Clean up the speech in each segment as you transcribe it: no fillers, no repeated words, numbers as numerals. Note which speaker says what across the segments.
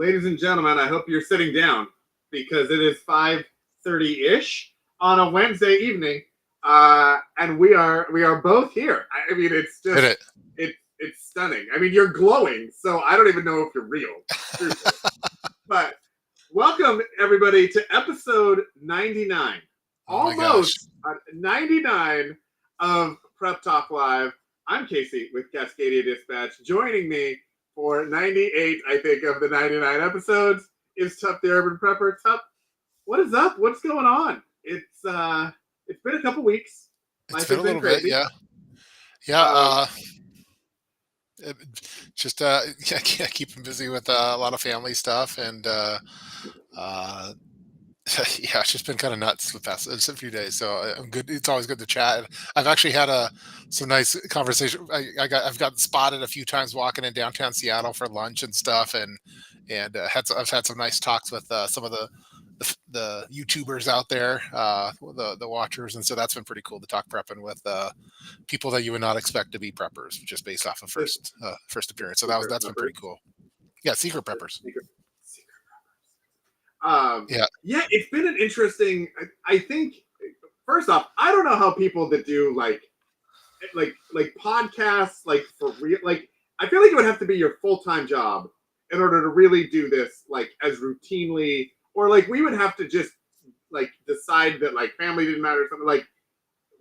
Speaker 1: ladies and gentlemen, I hope you're sitting down because it is 5:30-ish on a Wednesday evening, and we are both here. I mean, it's
Speaker 2: Hit
Speaker 1: just
Speaker 2: it.
Speaker 1: it's stunning. I mean, you're glowing, so I don't even know if you're real, truthfully. But welcome everybody to episode 99,
Speaker 2: Oh my gosh.
Speaker 1: almost 99 of Prep Talk Live. I'm Casey with Cascadia Dispatch. Joining me for 98, I think, of the 99 episodes is TUP the Urban Prepper. TUP, what is up? What's going on? It's been a couple weeks.
Speaker 2: It's been a little bit,
Speaker 1: crazy.
Speaker 2: yeah. Just keeping busy with a lot of family stuff, and yeah, it's just been kind of nuts the past a few days. So I'm good. It's always good to chat. I've actually had some nice conversation. I've gotten spotted a few times walking in downtown Seattle for lunch and stuff, and I've had some nice talks with some of the YouTubers out there, the watchers, and so that's been pretty cool to talk prepping with people that you would not expect to be preppers, just based off of first appearance. So that's been pretty cool. Yeah, secret preppers.
Speaker 1: Yeah, it's been an interesting. I think first off, I don't know how people that do like podcasts, like for real, like I feel like it would have to be your full-time job in order to really do this like as routinely, or like we would have to just like decide that like family didn't matter or something. Like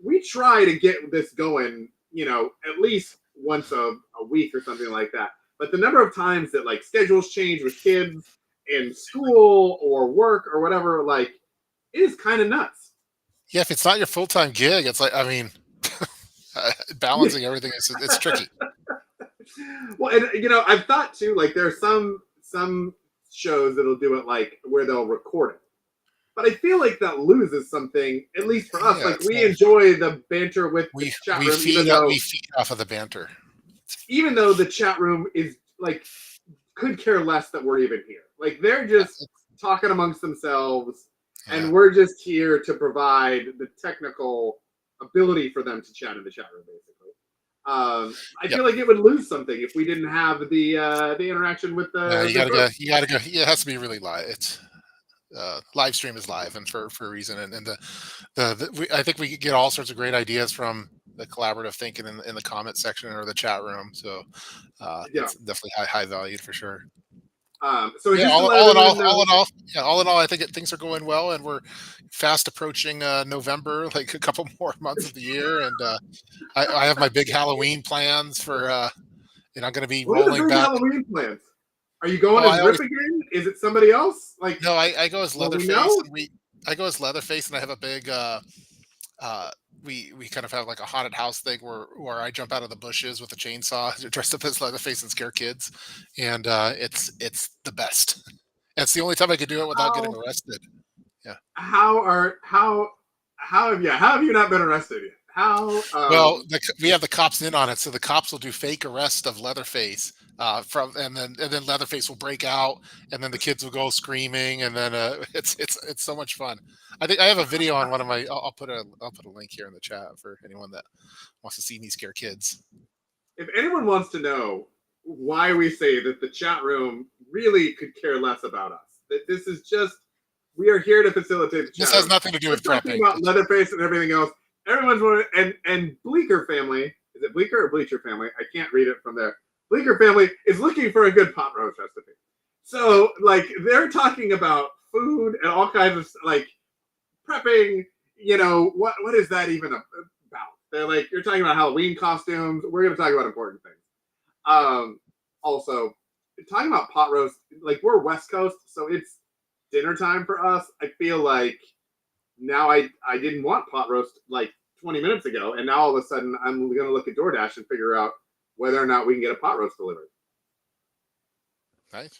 Speaker 1: we try to get this going, at least once a week or something like that. But the number of times that like schedules change with kids in school or work or whatever, like it is kind of nuts.
Speaker 2: Yeah, if it's not your full-time gig, it's like, I mean, balancing everything it's tricky.
Speaker 1: Well, and I've thought too, like there's some shows that'll do it like where they'll record it, but I feel like that loses something, at least for us.
Speaker 2: Yeah,
Speaker 1: like we enjoy the banter with the chat room,
Speaker 2: we feed off of the banter,
Speaker 1: even though the chat room is like could care less that we're even here. Like they're just talking amongst themselves, and we're just here to provide the technical ability for them to chat in the chat room, basically. I feel like it would lose something if we didn't have the interaction with the.
Speaker 2: You gotta go. Yeah, it has to be really live. It's live stream is live, and for a reason. And I think we could get all sorts of great ideas from the collaborative thinking in the comment section or the chat room. So it's definitely high valued for sure.
Speaker 1: So
Speaker 2: yeah, all in all, I think things are going well, and we're fast approaching November, like a couple more months of the year, and I have my big Halloween plans for, and I'm going to be rolling back.
Speaker 1: Halloween plans? Are you going as Rip again? Is it somebody else? Like
Speaker 2: no, I go as Leatherface. I go as Leatherface, and I have a big. We kind of have like a haunted house thing where I jump out of the bushes with a chainsaw dressed up as Leatherface and scare kids, and it's the best. It's the only time I could do it without getting arrested. Yeah.
Speaker 1: How have you not been arrested yet? How?
Speaker 2: Well, we have the cops in on it, so the cops will do fake arrest of Leatherface, and then Leatherface will break out, and then the kids will go screaming, and then it's so much fun. I think I have a video on one of my. I'll put a link here in the chat for anyone that wants to see me scare kids.
Speaker 1: If anyone wants to know why we say that the chat room really could care less about us, that this is just we are here to facilitate the chat
Speaker 2: This has nothing to do with prepping.
Speaker 1: About Leatherface and everything else. Everyone's wanting, and Bleecker family, is it Bleecker or Bleacher family? I can't read it from there. Bleecker family is looking for a good pot roast recipe. So, like, they're talking about food and all kinds of, like, prepping, what is that even about? They're like, you're talking about Halloween costumes. We're going to talk about important things. Also, talking about pot roast, like, we're West Coast, so it's dinner time for us. I feel like now I didn't want pot roast like 20 minutes ago, and now all of a sudden I'm going to look at DoorDash and figure out whether or not we can get a pot roast delivered.
Speaker 2: Nice.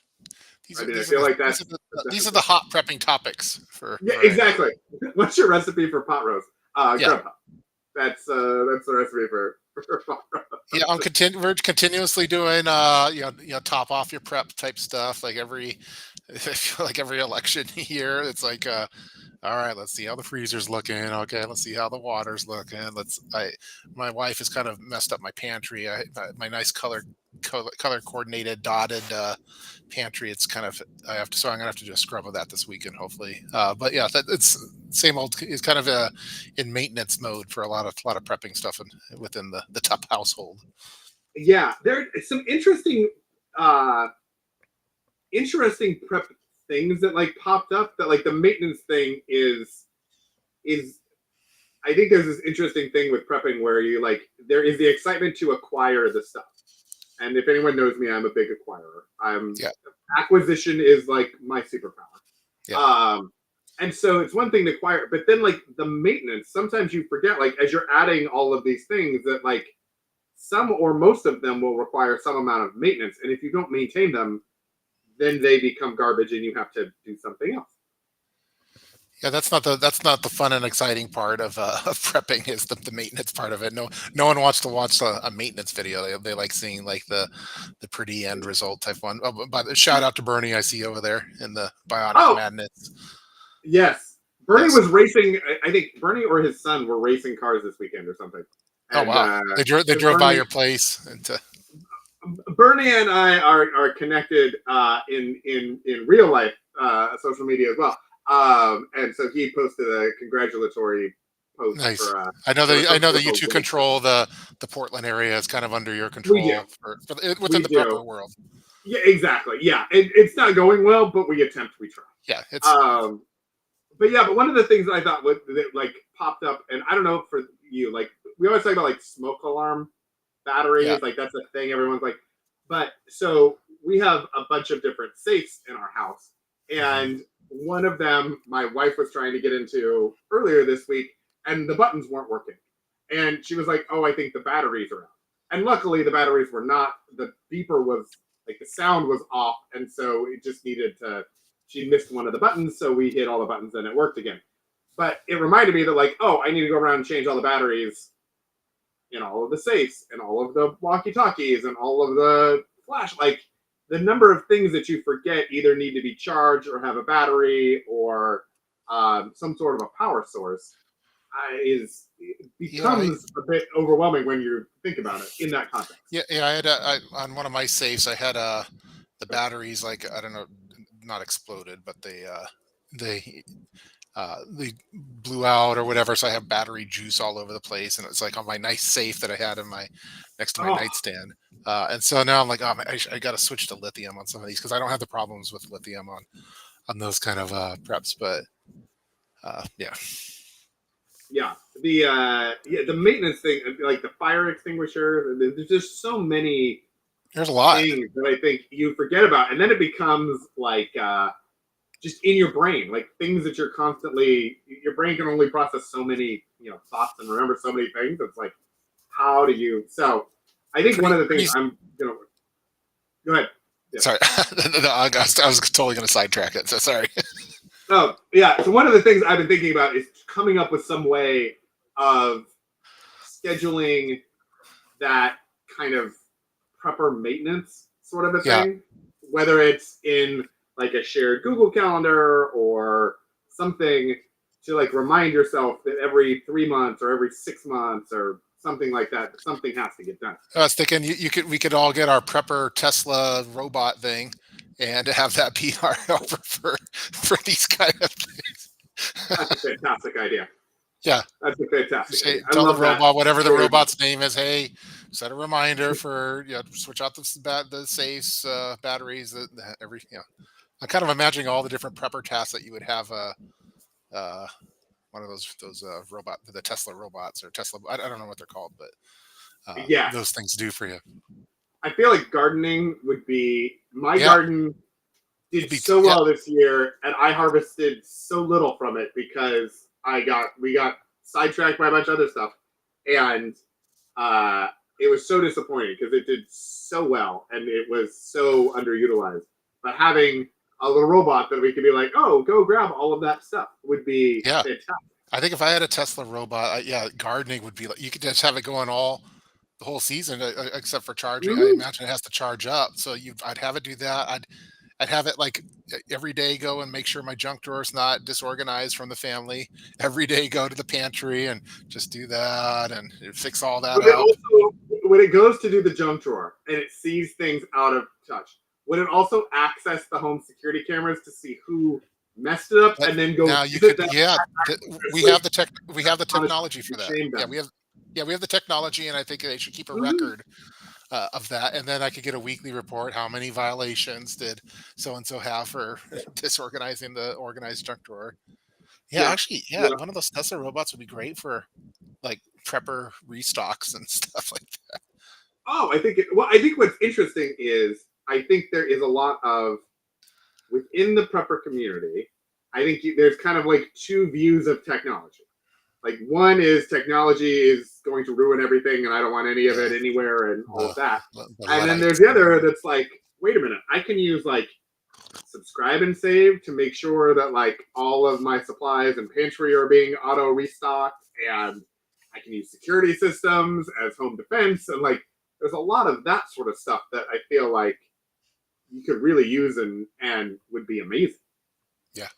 Speaker 1: These are the
Speaker 2: hot prepping topics for.
Speaker 1: Yeah, exactly. What's your recipe for pot roast? Grubhub. That's the recipe for pot roast.
Speaker 2: Yeah, we're continuously doing top off your prep type stuff. Like I feel like every election year, it's like All right, let's see how the freezer's looking. Okay, let's see how the water's looking. My wife has kind of messed up my pantry. My nice color coordinated dotted pantry. It's kind of I have to so I'm gonna have to do a scrub of that this weekend, hopefully. But yeah, it's same old. It's kind of in maintenance mode for a lot of prepping stuff within the TUP household.
Speaker 1: Yeah, there are some uh interesting prep things that like popped up that like the maintenance thing is I think there's this interesting thing with prepping where you like there is the excitement to acquire the stuff. And if anyone knows me, I'm a big acquirer. I'm
Speaker 2: Yeah,
Speaker 1: Acquisition is like my superpower.
Speaker 2: yeah.
Speaker 1: And so it's one thing to acquire, but then like the maintenance, sometimes you forget, like as you're adding all of these things that like some or most of them will require some amount of maintenance. And if you don't maintain them, then they become garbage and you have to do something else.
Speaker 2: Yeah, that's not the fun and exciting part of prepping is the maintenance part of it. No one wants to watch a maintenance video. They like seeing like the pretty end result type one. Oh, but shout out to Bernie I see over there in the Bionic
Speaker 1: Oh,
Speaker 2: Madness.
Speaker 1: yes. Bernie
Speaker 2: Yes.
Speaker 1: was racing. I think Bernie or his son were racing cars this weekend or something.
Speaker 2: Oh
Speaker 1: And
Speaker 2: wow. They drove by
Speaker 1: Bernie
Speaker 2: your place and
Speaker 1: Bernie and I are connected in real life social media as well. And so he posted a congratulatory post
Speaker 2: nice.
Speaker 1: for the
Speaker 2: I know
Speaker 1: social
Speaker 2: that you two
Speaker 1: race.
Speaker 2: control the Portland area. It's kind of under your
Speaker 1: We do,
Speaker 2: control within
Speaker 1: we
Speaker 2: the
Speaker 1: do.
Speaker 2: prepper world.
Speaker 1: Yeah, exactly. Yeah, it's not going well, but we attempt, we try.
Speaker 2: Yeah, it's
Speaker 1: Um, but yeah, but one of the things I thought that like popped up, and I don't know for you, like we always talk about like smoke alarm
Speaker 2: yeah.
Speaker 1: batteries, like that's a thing everyone's like. But so we have a bunch of different safes in our house,
Speaker 2: Mhm.
Speaker 1: and one of them my wife was trying to get into earlier this week, and the buttons weren't working, and she was like, "Oh, I think the batteries are out." And luckily, the batteries were not. The beeper was like the sound was off, and so it just needed to. She missed one of the buttons, so we hit all the buttons and it worked again. But it reminded me that like, oh, I need to go around and change all the batteries in all of the safes and all of the walkie talkies and all of the flash. Like the number of things that you forget either need to be charged or have a battery or some sort of a power source is
Speaker 2: Yeah,
Speaker 1: becomes a bit overwhelming when you think about it in that context.
Speaker 2: yeah. On one of my safes, I had the batteries like I don't know, not exploded, but they blew out or whatever. So I have battery juice all over the place, and it's like on my nice safe that I had in my next to my
Speaker 1: Oh,
Speaker 2: nightstand. And so now I'm like, oh, man, I got to switch to lithium on some of these because I don't have the problems with lithium on those kind of preps. But yeah,
Speaker 1: yeah. The maintenance thing, like the fire extinguisher. There's just so many
Speaker 2: there's a lot.
Speaker 1: things that I think you forget about, and then it becomes like just in your brain, like things that you're constantly. Your brain can only process so many, thoughts and remember so many things. It's like, how do you? So, I think one
Speaker 2: Pretty
Speaker 1: of the things
Speaker 2: pretty.
Speaker 1: I'm gonna go ahead. Yeah.
Speaker 2: Sorry, I was totally going to sidetrack it. So sorry.
Speaker 1: Oh, yeah. So one of the things I've been thinking about is coming up with some way of scheduling that kind of prepper maintenance sort of a
Speaker 2: Yeah.
Speaker 1: thing, whether it's in like a shared Google Calendar or something to like remind yourself that every 3 months or every 6 months or something like that, something has to get done.
Speaker 2: I was thinking we could all get our prepper Tesla robot thing and have that be our helper for these kind of things.
Speaker 1: That's a fantastic idea.
Speaker 2: Yeah.
Speaker 1: That's a fantastic
Speaker 2: Say
Speaker 1: idea. I
Speaker 2: tell the
Speaker 1: love that
Speaker 2: robot whatever the
Speaker 1: very much.
Speaker 2: robot's name is, hey, set a reminder for switch out the safes, batteries, every I'm kind of imagining all the different prepper tasks that you would have uh one of those robot the Tesla robots or Tesla I don't know what they're called, but those
Speaker 1: Yes.
Speaker 2: things do for you.
Speaker 1: I feel like gardening would be my
Speaker 2: Yeah.
Speaker 1: garden did
Speaker 2: It'd be
Speaker 1: so
Speaker 2: yeah.
Speaker 1: well this year, and I harvested so little from it because we got sidetracked by a bunch of other stuff, and uh, it was so disappointing because it did so well and it was so underutilized. But having a little robot that we could be like, oh, go grab all of that stuff would be
Speaker 2: Yeah.
Speaker 1: fantastic.
Speaker 2: I think if I had a Tesla robot, yeah, gardening would be like you could just have it going all the whole season except for charging. I
Speaker 1: Mhm.
Speaker 2: imagine it has to charge up, so I'd have it do that. I'd have it like every day go and make sure my junk drawer is not disorganized from the family. Every day go to the pantry and just do that and fix all that
Speaker 1: But it
Speaker 2: up.
Speaker 1: also, when it goes to do the junk drawer and it sees things out of touch, would it also access the home security cameras to see who messed it up
Speaker 2: But
Speaker 1: and then go
Speaker 2: now you
Speaker 1: visit
Speaker 2: could,
Speaker 1: them
Speaker 2: yeah,
Speaker 1: like
Speaker 2: we have the
Speaker 1: on a
Speaker 2: technology for that.
Speaker 1: shame them?
Speaker 2: Yeah, we have the technology, and I think they should keep a
Speaker 1: Mhm.
Speaker 2: record of that, and then I could get a weekly report. How many violations did so and so have for disorganizing the organized junk drawer? Yeah,
Speaker 1: Yeah.
Speaker 2: actually, yeah,
Speaker 1: Yeah.
Speaker 2: one of those Tesla robots would be great for like prepper restocks and stuff like that.
Speaker 1: Oh, I think what's interesting is I think there is a lot of within the prepper community. I think there's kind of like two views of technology. Like one is technology is going to ruin everything, and I don't want any of
Speaker 2: Yeah,
Speaker 1: it anywhere, and all of
Speaker 2: the
Speaker 1: that.
Speaker 2: the
Speaker 1: And then there's
Speaker 2: Luddites.
Speaker 1: the other that's like, wait a minute, I can use like subscribe and save to make sure that like all of my supplies and pantry are being auto restocked, and I can use security systems as home defense, and like there's a lot of that sort of stuff that I feel like you could really use and would be amazing.
Speaker 2: Yeah.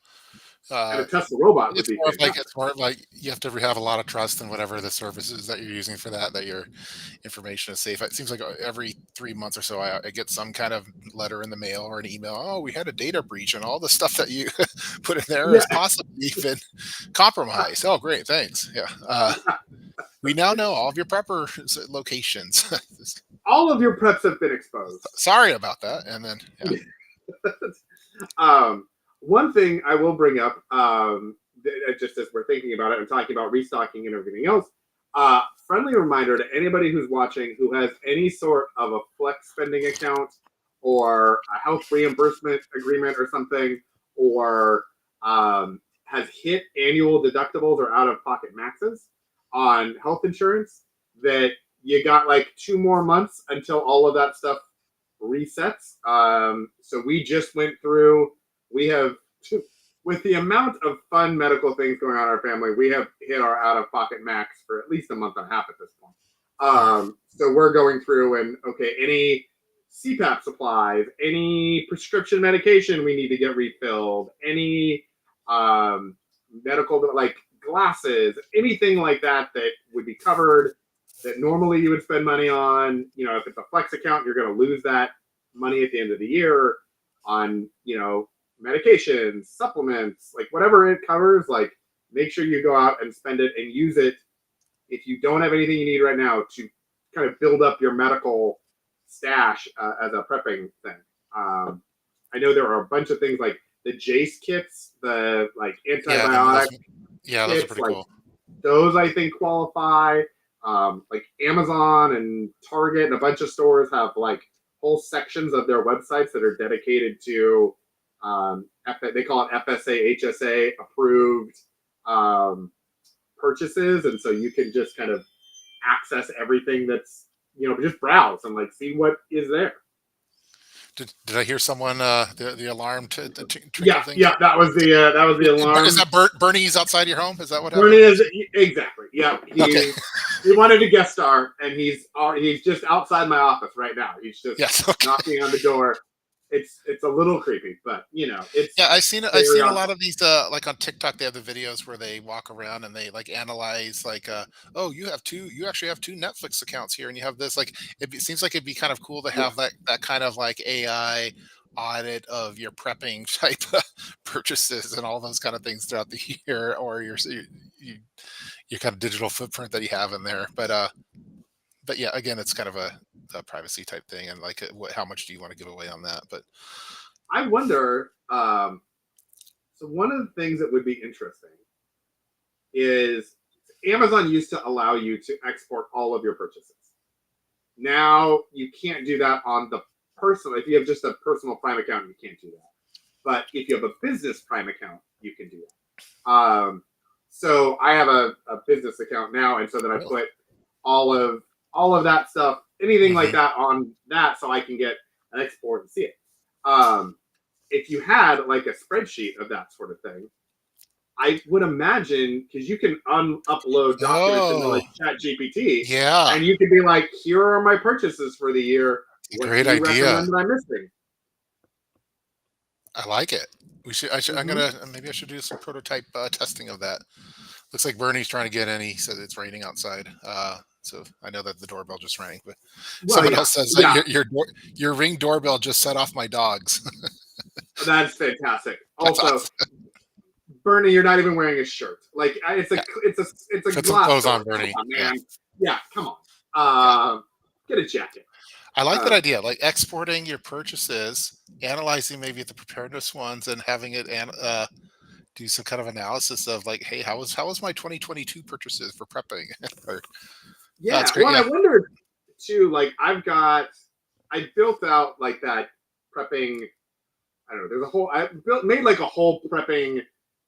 Speaker 1: And a
Speaker 2: Uh,
Speaker 1: Tesla robot would be fantastic.
Speaker 2: It's more of like you have to have a lot of trust in whatever the services that you're using for that, that your information is safe. It seems like every 3 months or so, I get some kind of letter in the mail or an email. Oh, we had a data breach, and all the stuff that you put in there
Speaker 1: Yeah,
Speaker 2: has possibly been compromised. Oh, great, thanks. Yeah, we now know all of your prepper locations.
Speaker 1: all of your preps have been exposed.
Speaker 2: Sorry about that. And then, yeah,
Speaker 1: One thing I will bring up, just as we're thinking about it and talking about restocking and everything else, friendly reminder to anybody who's watching who has any sort of a flex spending account or a health reimbursement agreement or something, or has hit annual deductibles or out of pocket maxes on health insurance, that you got like 2 more months until all of that stuff resets. So we just went through, we have, with the amount of fun medical things going on in our family, we have hit our out of pocket max for at least a month and a half at this point. So we're going through and, okay, any CPAP supplies, any prescription medication we need to get refilled, any medical, like glasses, anything like that that would be covered that normally you would spend money on. If it's a flex account, you're going to lose that money at the end of the year on, medications, supplements, like whatever it covers. Like, make sure you go out and spend it and use it if you don't have anything you need right now to kind of build up your medical stash as a prepping thing. I know there are a bunch of things like the Jace kits, the like
Speaker 2: yeah,
Speaker 1: antibiotic
Speaker 2: yeah, those are
Speaker 1: kits,
Speaker 2: pretty
Speaker 1: like
Speaker 2: cool.
Speaker 1: those I think qualify. Like Amazon and Target and a bunch of stores have like whole sections of their websites that are dedicated to they call it FSA, HSA approved um, purchases, and so you can just kind of access everything that's just browse and like see what is there.
Speaker 2: Did I hear someone the alarm trinkle
Speaker 1: Yeah,
Speaker 2: thing?
Speaker 1: yeah, that was the
Speaker 2: Is
Speaker 1: alarm.
Speaker 2: that Bernie's outside your home? Is that what
Speaker 1: Bernie
Speaker 2: happened?
Speaker 1: is exactly. Yeah,
Speaker 2: Okay.
Speaker 1: he wanted to guest star, and he's just outside my office right now. He's just
Speaker 2: Yes. Okay.
Speaker 1: knocking on the door. It's a little creepy, but it's
Speaker 2: Yeah, I've
Speaker 1: very
Speaker 2: seen a
Speaker 1: on.
Speaker 2: lot of these like on TikTok. They have the videos where they walk around and they like analyze like oh, you actually have two Netflix accounts here, and you have this like seems like it'd be kind of cool to
Speaker 1: Yeah,
Speaker 2: have that kind of like AI audit of your prepping type of purchases and all those kind of things throughout the year, or you, your kind of digital footprint that you have in there. But yeah, again, it's kind of a privacy type thing, and like how much do you want to give away on that? But
Speaker 1: I wonder. So one of the things that would be interesting is Amazon used to allow you to export all of your purchases. Now you can't do that on the personal. If you have just a personal Prime account, you can't do that. But if you have a business Prime account, you can do that. So I have a business account now, and so then I
Speaker 2: really,
Speaker 1: put all of that stuff, anything like
Speaker 2: hmm
Speaker 1: that, on that, so I can get an export and see it. If you had like a spreadsheet of that sort of thing, I would imagine, because you can upload documents into
Speaker 2: oh
Speaker 1: like Chat GPT,
Speaker 2: yeah,
Speaker 1: and you could be like, here are my purchases for the year.
Speaker 2: a
Speaker 1: What do
Speaker 2: great
Speaker 1: you
Speaker 2: idea.
Speaker 1: recommend that I'm missing?
Speaker 2: I like it. I'm
Speaker 1: Hmm.
Speaker 2: gonna maybe I should do some prototype testing of that. Looks like Bernie's trying to get in. He said it's raining outside. So I know that the doorbell just rang, but
Speaker 1: Well,
Speaker 2: someone
Speaker 1: yeah,
Speaker 2: else says that
Speaker 1: yeah,
Speaker 2: your ring doorbell just set off my dogs.
Speaker 1: that's fantastic.
Speaker 2: That's
Speaker 1: Also,
Speaker 2: awesome.
Speaker 1: Bernie, you're not even wearing a shirt. Like
Speaker 2: Yeah,
Speaker 1: it's a
Speaker 2: put some
Speaker 1: glass
Speaker 2: clothes on,
Speaker 1: door. Come
Speaker 2: Bernie.
Speaker 1: on,
Speaker 2: Yeah,
Speaker 1: man. Yeah, come on.
Speaker 2: yeah.
Speaker 1: Get a jacket.
Speaker 2: I like that
Speaker 1: Um,
Speaker 2: idea. Like exporting your purchases, analyzing maybe the preparedness ones, and having it do some kind of analysis of like, hey, how was my 2022 purchases for prepping? Or, that's
Speaker 1: yeah.
Speaker 2: great.
Speaker 1: Well,
Speaker 2: Yeah,
Speaker 1: I wonder too. Like, I built out like that prepping. I don't know. There's a whole. I made like a whole prepping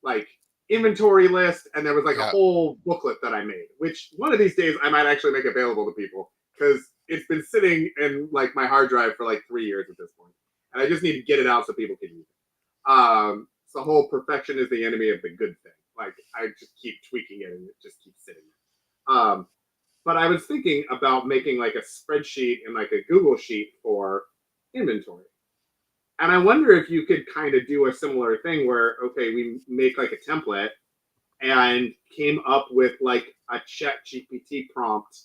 Speaker 1: like inventory list, and there was like a
Speaker 2: yeah.
Speaker 1: whole booklet that I made. Which one of these days I might actually make available to people because it's been sitting in like my hard drive for like 3 years at this point, and I just need to get it out so people can use it. So the whole perfection is the enemy of the good thing. Like I just keep tweaking it, and it just keeps sitting there. But I was thinking about making like a spreadsheet and like a Google sheet for inventory. And I wonder if you could kind of do a similar thing where, okay, we make like a template and came up with like a chat GPT prompt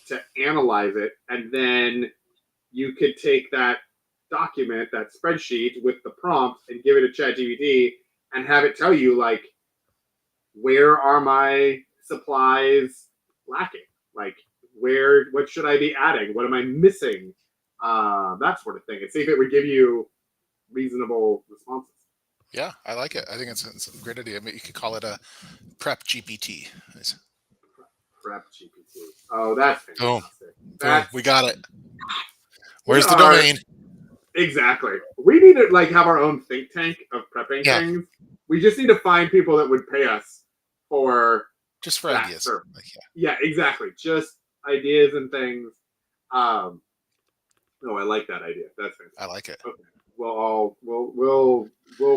Speaker 1: to analyze it. And then you could take that document, that spreadsheet with the prompt and give it a chat GPT and have it tell you like, where are my supplies lacking? Like, what should I be adding? What am I missing? That sort of thing. And see if it would give you reasonable responses.
Speaker 2: Yeah, I like it. I think it's a great idea. I mean, you could call it a prep GPT.
Speaker 1: Prep GPT. Oh, that's
Speaker 2: Boom,
Speaker 1: fantastic.
Speaker 2: boom.
Speaker 1: That's
Speaker 2: We got it.
Speaker 1: we
Speaker 2: Where's the
Speaker 1: are
Speaker 2: domain?
Speaker 1: exactly. We need to like have our own think tank of prepping
Speaker 2: Yeah,
Speaker 1: things. We just need to find people that would pay us for
Speaker 2: just for
Speaker 1: that
Speaker 2: ideas.
Speaker 1: service.
Speaker 2: Like, yeah,
Speaker 1: Yeah, exactly. Just ideas and things. Um, no, I like that idea. That's
Speaker 2: I
Speaker 1: fantastic.
Speaker 2: like it.
Speaker 1: Okay. We'll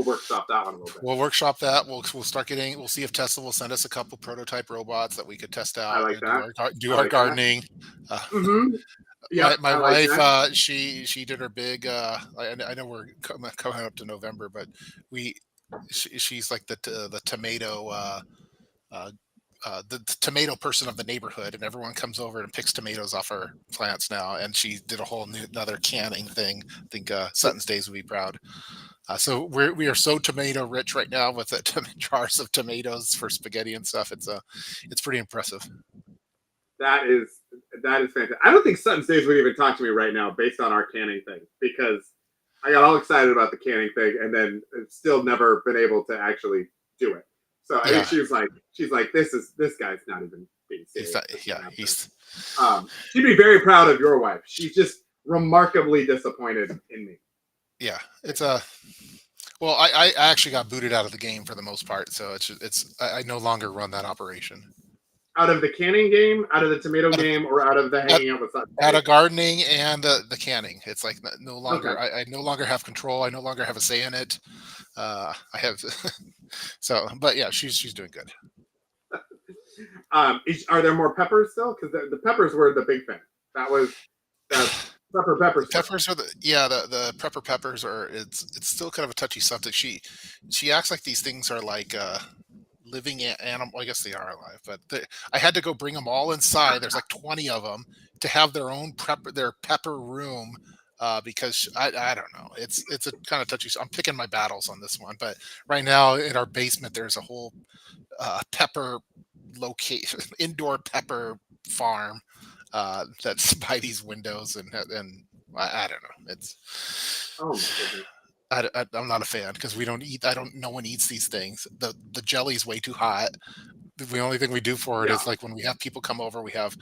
Speaker 1: workshop that one a little bit.
Speaker 2: We'll workshop that. We'll start getting. We'll see if Tesla will send us a couple prototype robots that we could test
Speaker 1: I
Speaker 2: out
Speaker 1: like
Speaker 2: and
Speaker 1: that.
Speaker 2: do
Speaker 1: I
Speaker 2: our
Speaker 1: like that.
Speaker 2: gardening. Uh,
Speaker 1: Mm-hmm. Yep,
Speaker 2: my
Speaker 1: I like
Speaker 2: wife,
Speaker 1: that.
Speaker 2: she did her big. I know we're coming up to November, but we she's like the tomato. Uh, the tomato person of the neighborhood, and everyone comes over and picks tomatoes off our plants now. And she did a whole new another canning thing. I think Sutton's Days would be proud. So we are so tomato rich right now with the jars of tomatoes for spaghetti and stuff. It's pretty impressive.
Speaker 1: That is that is fantastic. I don't think Sutton States would even talk to me right now based on our canning thing because I got all excited about the canning thing and then still never been able to actually do it. So I think
Speaker 2: Yeah,
Speaker 1: she's like this guy's not even being
Speaker 2: he's
Speaker 1: serious.
Speaker 2: not,
Speaker 1: This
Speaker 2: yeah
Speaker 1: can't happen.
Speaker 2: he's
Speaker 1: She'd be very proud of your wife. She's just remarkably disappointed in me.
Speaker 2: yeah it's a well I actually got booted out of the game for the most part, so I no longer run that operation.
Speaker 1: Out of the canning game, out of the tomato
Speaker 2: Out of
Speaker 1: game, or out of the
Speaker 2: out,
Speaker 1: hanging out with Sutton
Speaker 2: out
Speaker 1: States?
Speaker 2: of gardening and the canning, it's like no
Speaker 1: Okay.
Speaker 2: longer I no longer have control. I no longer have a say in it. I have so, but yeah, she's doing good.
Speaker 1: Are there more peppers still? Because the peppers were the big thing. That was the pepper
Speaker 2: The
Speaker 1: spray.
Speaker 2: peppers are the prepper peppers are it's still kind of a touchy subject. She acts like these things are like living animal. I guess they are alive, but I had to go bring them all inside. There's like 20 of them to have their own their pepper room. Because I don't know, it's a kind of touchy. I'm picking my battles on this one, but right now in our basement there's a whole pepper location, indoor pepper farm that's by these windows, and I don't know.
Speaker 1: Oh my goodness.
Speaker 2: I'm not a fan because we don't eat. I don't. No one eats these things. The jelly's way too hot. The only thing we do for it
Speaker 1: Yeah.
Speaker 2: is like when we have people come over, we have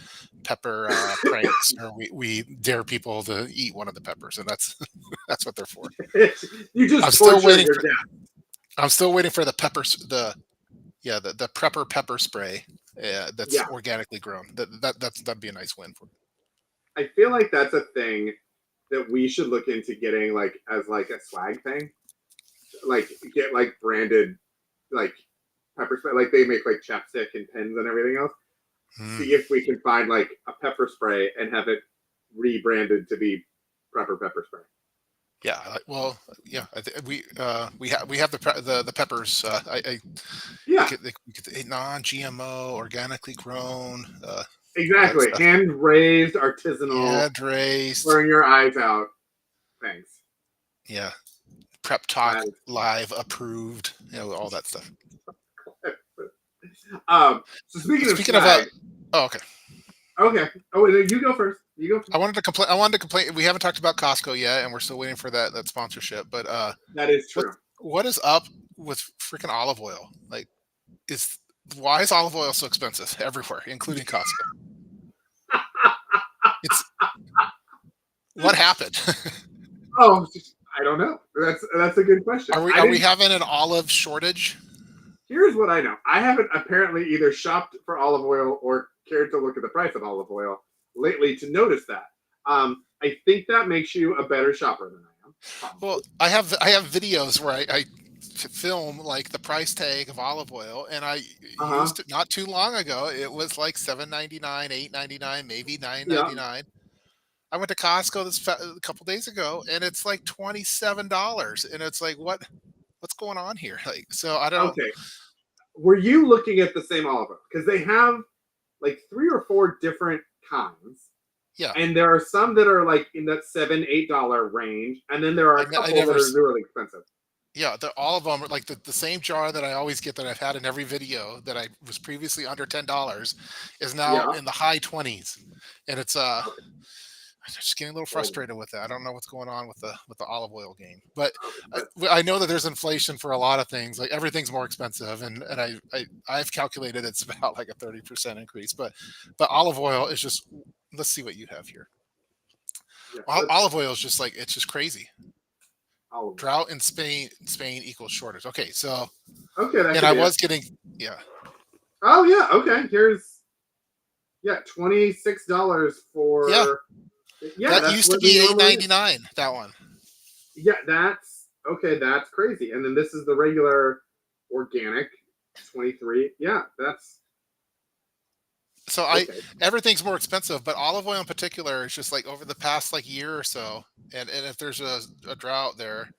Speaker 2: pepper pranks, or we dare people to eat one of the peppers, and that's that's what they're for.
Speaker 1: You
Speaker 2: I'm
Speaker 1: just
Speaker 2: still
Speaker 1: torture
Speaker 2: waiting
Speaker 1: your
Speaker 2: for.
Speaker 1: dad.
Speaker 2: I'm still waiting for the peppers. The prepper pepper spray. That's
Speaker 1: Yeah.
Speaker 2: organically grown. That'd be a nice win for.
Speaker 1: I feel like that's a thing that we should look into getting like as like a swag thing. Like get like branded like pepper spray. Like they make like chapstick and pens and everything else.
Speaker 2: Mm,
Speaker 1: See if we can find like a pepper spray and have it rebranded to be pepper spray.
Speaker 2: Yeah. Well, yeah. We have the peppers.
Speaker 1: Yeah,
Speaker 2: We could non-GMO, organically grown, all that
Speaker 1: exactly.
Speaker 2: stuff.
Speaker 1: Hand raised, artisanal,
Speaker 2: Hand raised.
Speaker 1: wearing your eyes out. Thanks.
Speaker 2: Yeah. Prep Talk
Speaker 1: That is
Speaker 2: Live approved. All that stuff.
Speaker 1: so speaking of
Speaker 2: Speaking of
Speaker 1: swag,
Speaker 2: oh, okay.
Speaker 1: okay. Oh, you go first. You go
Speaker 2: I
Speaker 1: first.
Speaker 2: wanted to complain. I wanted to complain. We haven't talked about Costco yet, and we're still waiting for that sponsorship. But
Speaker 1: That is
Speaker 2: what
Speaker 1: true.
Speaker 2: what is up with freaking olive oil? Like, is why is olive oil so expensive everywhere, including Costco? It's what happened?
Speaker 1: Oh, I don't know. That's a good question. I
Speaker 2: Are we
Speaker 1: didn't.
Speaker 2: having an olive shortage?
Speaker 1: Here's what I know. I haven't apparently either shopped for olive oil or cared to look at the price of olive oil lately to notice that. I think that makes you a better shopper than I am.
Speaker 2: Well,
Speaker 1: Probably.
Speaker 2: I have videos where I film like the price tag of olive oil, and I
Speaker 1: Uh huh.
Speaker 2: used it not too long ago. It was like 7.99, 8.99, maybe nine
Speaker 1: Yeah.
Speaker 2: ninety nine. I went to Costco a couple days ago, and it's like $27, and it's like what's going on here? Like, so I don't.
Speaker 1: Okay. Were you looking at the same olive oil? Because they have like 3 or 4 different kinds,
Speaker 2: Yeah,
Speaker 1: and there are some that are like in that $7, $8 range, and then there are a
Speaker 2: I
Speaker 1: couple that
Speaker 2: never.
Speaker 1: are really expensive.
Speaker 2: Yeah, all of them are like the same jar that I always get that I've had in every video that I was previously under $10 is now
Speaker 1: Yeah.
Speaker 2: in the high 20s, and it's
Speaker 1: Okay.
Speaker 2: I'm just getting a little
Speaker 1: Oh,
Speaker 2: frustrated with it. I don't know what's going on with the olive oil game, but
Speaker 1: okay. But
Speaker 2: I know that there's inflation for a lot of things. Like everything's more expensive, and I've calculated it's about like a 30% increase. But olive oil is just. Let's see what you have here.
Speaker 1: yeah, let's see.
Speaker 2: Olive oil is just like it's just crazy.
Speaker 1: Olive oil.
Speaker 2: Drought in Spain equals shortage. Okay, so
Speaker 1: Okay, that
Speaker 2: and
Speaker 1: could
Speaker 2: I
Speaker 1: be it.
Speaker 2: was getting yeah.
Speaker 1: Oh yeah, okay. Here's yeah, $26
Speaker 2: Yeah,
Speaker 1: for yeah,
Speaker 2: that
Speaker 1: that's
Speaker 2: used to
Speaker 1: what we
Speaker 2: be eight
Speaker 1: normally
Speaker 2: ninety
Speaker 1: get.
Speaker 2: nine. That one.
Speaker 1: Yeah, that's okay, that's crazy. And then this is the regular organic 23. Yeah, that's
Speaker 2: So
Speaker 1: okay.
Speaker 2: everything's more expensive, but olive oil in particular is just like over the past like year or so, and if there's a drought there,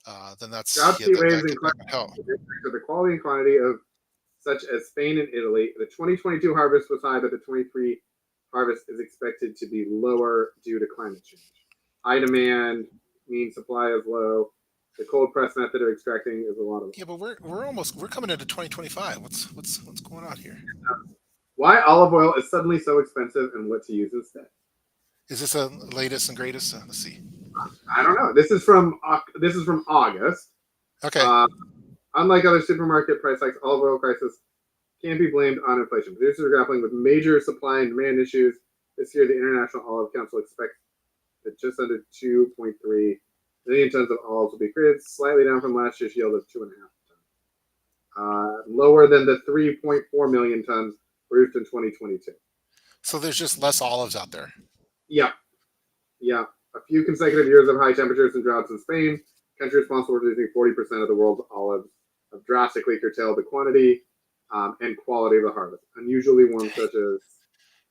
Speaker 2: then
Speaker 1: Drought,
Speaker 2: that's
Speaker 1: heat waves, and
Speaker 2: that
Speaker 1: climate
Speaker 2: can help.
Speaker 1: change impact the quality and quantity of such as Spain and Italy. The 2022 harvest was high, but the 23 harvest is expected to be lower due to climate change. High demand means supply is low. The cold press method of extracting is a lot of.
Speaker 2: Yeah, but we're coming into 2025. What's going on here?
Speaker 1: Why olive oil is suddenly so expensive and what to use instead.
Speaker 2: Is this a latest and greatest? Let's see.
Speaker 1: I don't know. This is from August.
Speaker 2: Okay,
Speaker 1: Uh, Unlike other supermarket price hikes, olive oil prices can't be blamed on inflation. Producers are grappling with major supply and demand issues. This year, the International Olive Council expects that just under 2.3 million tons of olives will be created, slightly down from last year's yield of 2.5 tons, lower than the 3.4 million tons produced in 2022.
Speaker 2: so there's just less olives out there.
Speaker 1: Yeah, yeah. A few consecutive years of high temperatures and droughts in Spain, country responsible for producing 40% of the world's olives, have drastically curtailed the quantity and quality of the harvest. Unusually warm, such as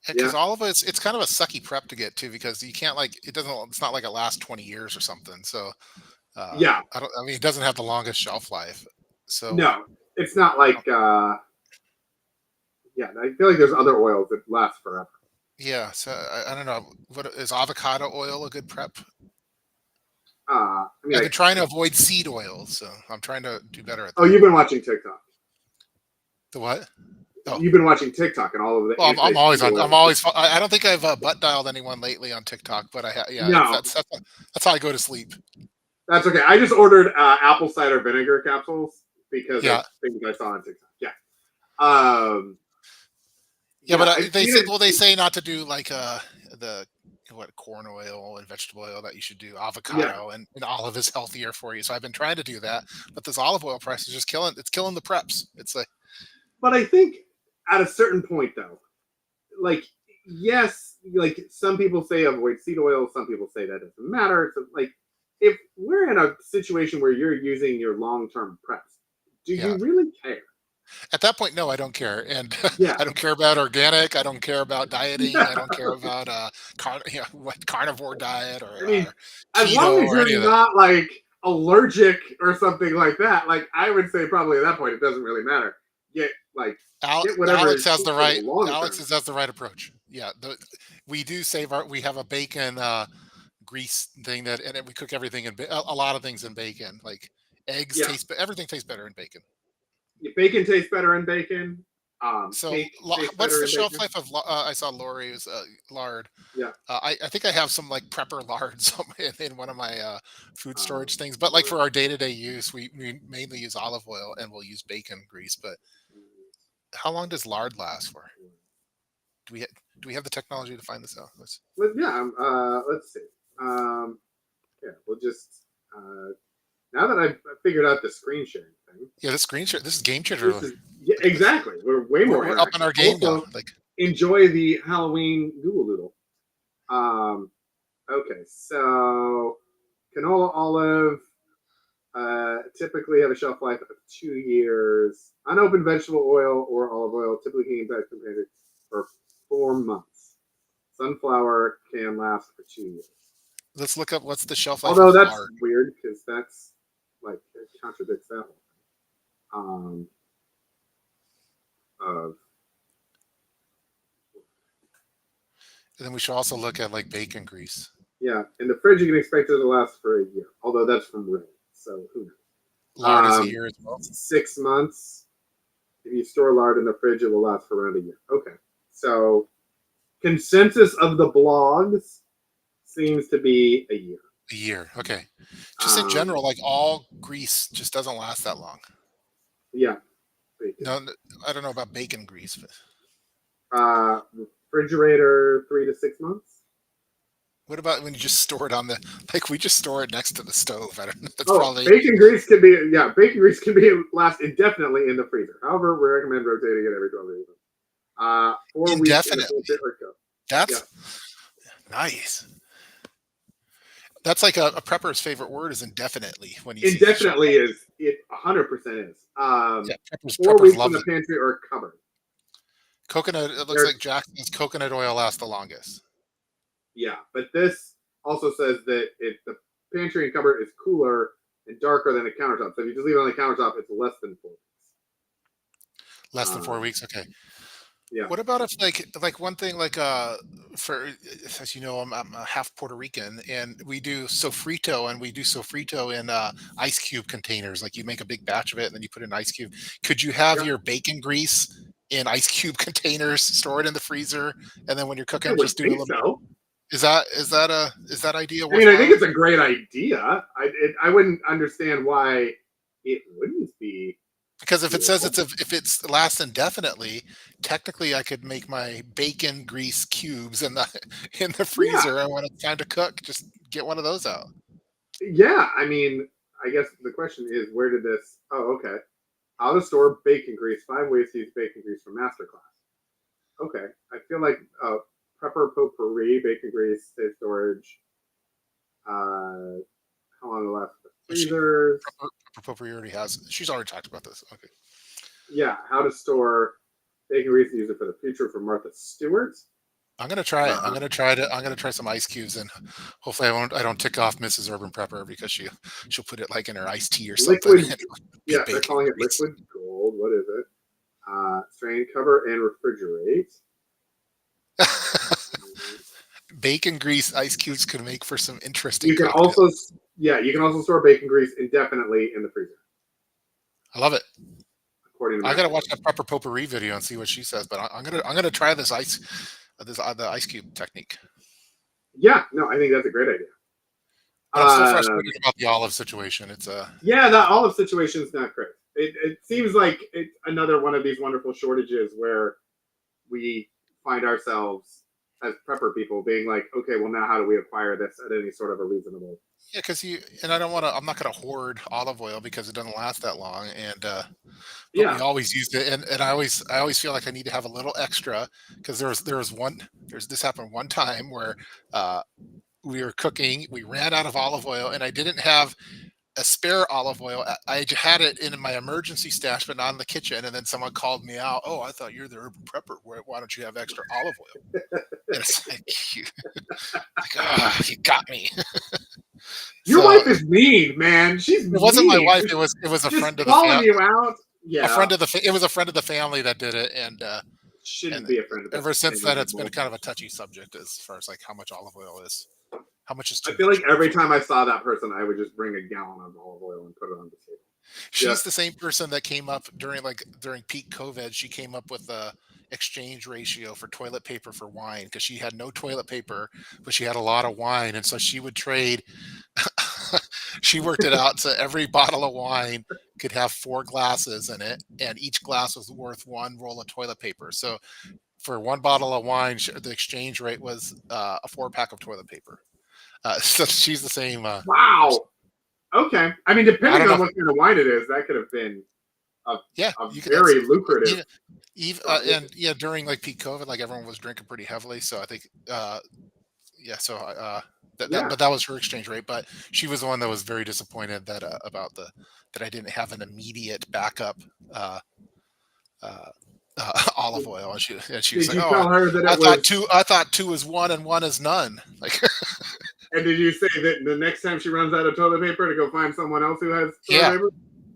Speaker 2: Because
Speaker 1: yeah,
Speaker 2: olive it's kind of a sucky prep to get to because you can't like it doesn't it's not like it lasts 20 years or something. So
Speaker 1: yeah.
Speaker 2: I mean it doesn't have the longest shelf life. So
Speaker 1: No, it's not like yeah. I feel like there's other oils that last forever.
Speaker 2: yeah, so I don't know. What is avocado oil a good prep?
Speaker 1: I mean,
Speaker 2: I've been trying to avoid seed oil, so I'm trying to do better at
Speaker 1: oh,
Speaker 2: that.
Speaker 1: you've been watching TikTok.
Speaker 2: The what? Oh,
Speaker 1: You've been watching TikTok and all of the
Speaker 2: well, I'm always
Speaker 1: anti-seed
Speaker 2: on. I'm
Speaker 1: oils.
Speaker 2: always. I don't think I've butt dialed anyone lately on TikTok, but yeah,
Speaker 1: No,
Speaker 2: that's how I go to sleep.
Speaker 1: that's okay. I just ordered apple cider vinegar capsules because of
Speaker 2: Yeah,
Speaker 1: things I saw on TikTok. Yeah. Um,
Speaker 2: yeah,
Speaker 1: yeah.
Speaker 2: but
Speaker 1: I,
Speaker 2: they say
Speaker 1: you know,
Speaker 2: well they say not to do like the what corn oil and vegetable oil that you should do
Speaker 1: yeah.
Speaker 2: avocado and olive is healthier for you. So I've been trying to do that, but this olive oil price is just killing. It's killing the preps. It's like
Speaker 1: But I think at a certain point, though, like yes, like some people say avoid seed oil, some people say that doesn't matter. So like if we're in a situation where you're using your long-term preps, do
Speaker 2: yeah.
Speaker 1: you really care?
Speaker 2: At that point, no, I don't care, and
Speaker 1: Yeah.
Speaker 2: I don't care about organic. I don't care about dieting. I
Speaker 1: Yeah.
Speaker 2: don't care about what carnivore diet
Speaker 1: I mean,
Speaker 2: or
Speaker 1: as long
Speaker 2: keto
Speaker 1: as
Speaker 2: or any
Speaker 1: you're
Speaker 2: of that.
Speaker 1: not like allergic or something like that, like I would say probably at that point it doesn't really matter. Get like get whatever
Speaker 2: Alex
Speaker 1: is
Speaker 2: has
Speaker 1: good
Speaker 2: the
Speaker 1: for the
Speaker 2: right.
Speaker 1: long
Speaker 2: Alex
Speaker 1: term.
Speaker 2: has the right approach. Yeah, we do save our. We have a bacon grease thing that, and we cook everything in a lot of things in bacon. Like eggs
Speaker 1: Yeah,
Speaker 2: taste, everything tastes better in bacon.
Speaker 1: bacon tastes better in bacon.
Speaker 2: So,
Speaker 1: Cake tastes
Speaker 2: what's
Speaker 1: better
Speaker 2: the
Speaker 1: in
Speaker 2: shelf
Speaker 1: bacon.
Speaker 2: life of? I saw Lori was lard.
Speaker 1: Yeah.
Speaker 2: I think I have some like prepper lard in one of my food storage things. But like
Speaker 1: Lord.
Speaker 2: for our day to day use, we mainly use olive oil and we'll use bacon grease. But how long does lard last for? Do we do we have the technology to find this out?
Speaker 1: Yeah. Let's see. Um, yeah, we'll just now that I've figured out the screen sharing thing.
Speaker 2: Yeah, this screen share. This is game changer.
Speaker 1: This is yeah,
Speaker 2: Like this,
Speaker 1: exactly. We're way more
Speaker 2: we're upping
Speaker 1: interactive.
Speaker 2: our game now.
Speaker 1: Also,
Speaker 2: Like
Speaker 1: enjoy the Halloween Google Doodle. Um, okay, so canola olive typically have a shelf life of 2 years. Unopened vegetable oil or olive oil typically can impact container for 4 months. Sunflower can last for 2 years.
Speaker 2: let's look up what's the shelf life
Speaker 1: Although
Speaker 2: of
Speaker 1: that's
Speaker 2: lard.
Speaker 1: weird because that's like it contradicts that whole thing. Of
Speaker 2: And then we should also look at like bacon grease.
Speaker 1: yeah, in the fridge you can expect it to last for a year. Although that's from Ray, so who knows?
Speaker 2: Lard is a year as well.
Speaker 1: 6 months. If you store lard in the fridge, it will last for around a year. Okay, so consensus of the blogs seems to be a year.
Speaker 2: A year. Okay. Just in
Speaker 1: Um,
Speaker 2: general, like all grease just doesn't last that long.
Speaker 1: yeah, bacon.
Speaker 2: No, I don't know about bacon grease, but
Speaker 1: Refrigerator 3 to 6 months.
Speaker 2: what about when you just store it on the like we just store it next to the stove? I don't know. That's
Speaker 1: Oh,
Speaker 2: probably
Speaker 1: bacon grease can be last indefinitely in the freezer. However, we recommend rotating it every 12 days. 4 weeks in a
Speaker 2: indefinitely.
Speaker 1: poultry or co. Yeah,
Speaker 2: That's nice. That's like a prepper's favorite word is indefinitely when he sees a shelf.
Speaker 1: indefinitely is it 100% is.
Speaker 2: Yeah, preppers
Speaker 1: Four
Speaker 2: preppers
Speaker 1: weeks in
Speaker 2: love
Speaker 1: the
Speaker 2: it.
Speaker 1: pantry or cupboard.
Speaker 2: Coconut. It looks
Speaker 1: There's
Speaker 2: like Jackson's coconut oil lasts the longest.
Speaker 1: yeah, but this also says that if the pantry and cupboard is cooler and darker than a countertop, so if you just leave it on the countertop, it's less than 4 weeks.
Speaker 2: Less than four
Speaker 1: Um,
Speaker 2: weeks. Okay.
Speaker 1: yeah,
Speaker 2: What about if like one thing like for as you know I'm a half Puerto Rican and we do sofrito and we do sofrito in ice cube containers like you make a big batch of it and then you put it in ice cube. Could you have
Speaker 1: yeah,
Speaker 2: your bacon grease in ice cube containers, store it in the freezer, and then when you're
Speaker 1: I
Speaker 2: cooking
Speaker 1: would
Speaker 2: just do a
Speaker 1: think
Speaker 2: little.
Speaker 1: so.
Speaker 2: Is that idea
Speaker 1: I mean, I think
Speaker 2: worthwhile?
Speaker 1: it's a great idea. I wouldn't understand why it wouldn't be
Speaker 2: Because if it says
Speaker 1: doable.
Speaker 2: if it's lasts indefinitely, technically I could make my bacon grease cubes in the in the
Speaker 1: Yeah,
Speaker 2: freezer, and when it's time to cook, just get one of those out.
Speaker 1: yeah. I mean, I guess the question is, where did this? Oh, okay. How to store bacon grease? 5 ways to use bacon grease from masterclass. Okay, I feel like prepper potpourri, bacon grease, safe storage. Uh, how long it lasts in the
Speaker 2: But she
Speaker 1: freezers?
Speaker 2: Propri already has. She's already talked about this. Okay,
Speaker 1: Yeah, how to store bacon grease and use it for the future from Martha Stewart.
Speaker 2: I'm gonna try it.
Speaker 1: Uh,
Speaker 2: I'm gonna try some ice cubes, and hopefully I don't tick off Mrs. Urban Prepper because she'll put it like in her iced tea or something.
Speaker 1: liquid,
Speaker 2: And it'll be
Speaker 1: yeah, they're
Speaker 2: bacon
Speaker 1: calling it
Speaker 2: grease.
Speaker 1: liquid gold. What is it? Strain, cover, and refrigerate.
Speaker 2: Bacon grease ice cubes could make for some interesting
Speaker 1: You can
Speaker 2: cocktails.
Speaker 1: also, yeah, you can also store bacon grease indefinitely in the freezer,
Speaker 2: I love it.
Speaker 1: according to
Speaker 2: I gotta watch
Speaker 1: Masterclass.
Speaker 2: that Prepper Potpourri video and see what she says. But I'm gonna try this the ice cube technique.
Speaker 1: Yeah, no, I think that's a great idea.
Speaker 2: But I'm still
Speaker 1: Um,
Speaker 2: frustrated about the olive situation. It's a
Speaker 1: yeah, the olive situation is not great. It seems like it's another one of these wonderful shortages where we find ourselves as prepper people being like, okay, well now how do we acquire this at any sort of a reasonable?
Speaker 2: yeah, because you and I don't want to. I'm not gonna hoard olive oil because it doesn't last that long. And but we
Speaker 1: Yeah,
Speaker 2: always use it, and I always feel like I need to have a little extra because there was one there's this happened one time where uh, we were cooking, we ran out of olive oil, and I didn't have a spare olive oil. I had it in my emergency stash, but not in the kitchen. And then someone called me out. Oh, I thought you're the urban prepper. Why don't you have extra olive oil? And it's like, you got me.
Speaker 1: Your
Speaker 2: So
Speaker 1: wife is mean, man. She's
Speaker 2: it wasn't my
Speaker 1: mean.
Speaker 2: wife. It was a
Speaker 1: Just
Speaker 2: friend of the
Speaker 1: calling
Speaker 2: family.
Speaker 1: you out. Yeah.
Speaker 2: It was a friend of the family that did it,
Speaker 1: Shouldn't
Speaker 2: and
Speaker 1: be a friend of the
Speaker 2: ever since
Speaker 1: family
Speaker 2: then, it's been
Speaker 1: anymore.
Speaker 2: kind of a touchy subject as far as like how much olive oil is. How much is
Speaker 1: I
Speaker 2: too
Speaker 1: feel
Speaker 2: much?
Speaker 1: like every time I saw that person, I would just bring a gallon of olive oil and put it on the table.
Speaker 2: She's
Speaker 1: Just
Speaker 2: the same person that came up during peak COVID. She came up with a exchange ratio for toilet paper for wine because she had no toilet paper, but she had a lot of wine, and so she would trade. She worked it out so every bottle of wine could have 4 glasses in it, and each glass was worth 1 roll of toilet paper. So for 1 bottle of wine, the exchange rate was a 4 pack of toilet paper. So she's the same person.
Speaker 1: wow. Okay. I mean,
Speaker 2: I
Speaker 1: depending
Speaker 2: don't
Speaker 1: on
Speaker 2: know.
Speaker 1: what kind of wine it is, that could have been a,
Speaker 2: Yeah,
Speaker 1: a
Speaker 2: you could. That's
Speaker 1: very lucrative
Speaker 2: you even and
Speaker 1: proposition.
Speaker 2: yeah, during like peak COVID, like everyone was drinking pretty heavily. So I think yeah. So
Speaker 1: Yeah.
Speaker 2: but that was her exchange rate. But she was the one that was very disappointed about that I didn't have an immediate backup uh, uh, olive
Speaker 1: Did,
Speaker 2: oil, and she was
Speaker 1: did
Speaker 2: like,
Speaker 1: you
Speaker 2: "Oh,
Speaker 1: tell her that
Speaker 2: I
Speaker 1: it
Speaker 2: thought
Speaker 1: was?
Speaker 2: two is one and one is none." Like,
Speaker 1: And did you say that the next time she runs out of toilet paper to go find someone else who has toilet
Speaker 2: yeah,
Speaker 1: paper?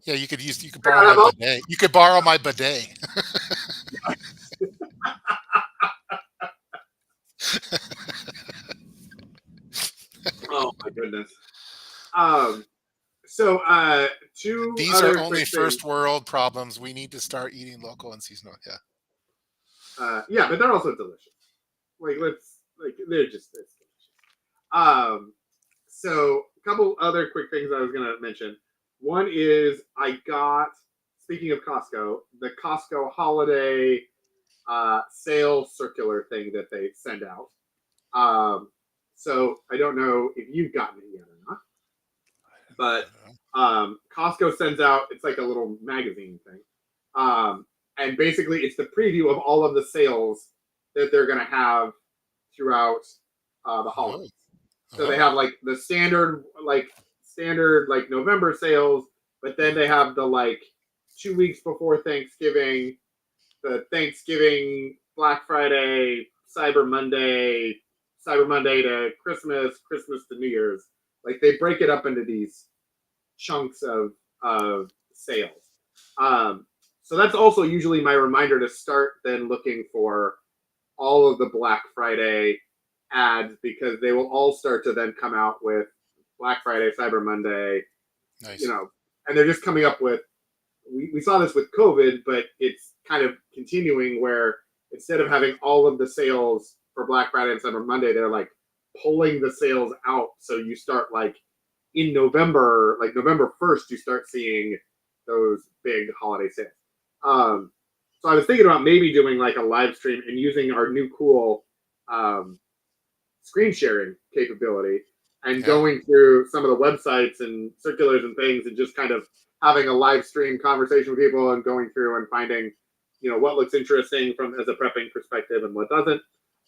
Speaker 2: yeah, you could
Speaker 1: I
Speaker 2: borrow my
Speaker 1: have all-
Speaker 2: bidet. You could borrow my bidet.
Speaker 1: Oh my goodness. Um. So, two
Speaker 2: These are
Speaker 1: other
Speaker 2: only
Speaker 1: quick things.
Speaker 2: first world problems. We need to start eating local and seasonal. Yeah.
Speaker 1: Yeah, but they're also delicious. They're just it's delicious. So a couple other quick things I was gonna mention. One is I got, speaking of Costco, the Costco holiday sales circular thing that they send out. Um, so I don't know if you've gotten it yet or not, but Costco sends out, it's like a little magazine thing. And basically it's the preview of all of the sales that they're going to have throughout the
Speaker 2: Oh,
Speaker 1: holidays. So they
Speaker 2: oh,
Speaker 1: have like the standard like November sales, but then they have the like 2 weeks before Thanksgiving, the Thanksgiving, Black Friday, Cyber Monday to Christmas, Christmas to New Year's. Like they break it up into these chunks of sales. So that's also usually my reminder to start then looking for all of the Black Friday ads because they will all start to then come out with Black Friday, Cyber Monday, you
Speaker 2: nice.
Speaker 1: know, and they're just coming up with. We saw this with COVID, but it's kind of continuing where instead of having all of the sales for Black Friday and Cyber Monday, they're like pulling the sales out. So you start like in November, like November 1st, you start seeing those big holiday sales. Um, so I was thinking about maybe doing like a live stream and using our new cool um, screen sharing capability and
Speaker 2: Yeah.
Speaker 1: going through some of the websites and circulars and things and just kind of having a live stream conversation with people and going through and finding, what looks interesting from as a prepping perspective and what doesn't.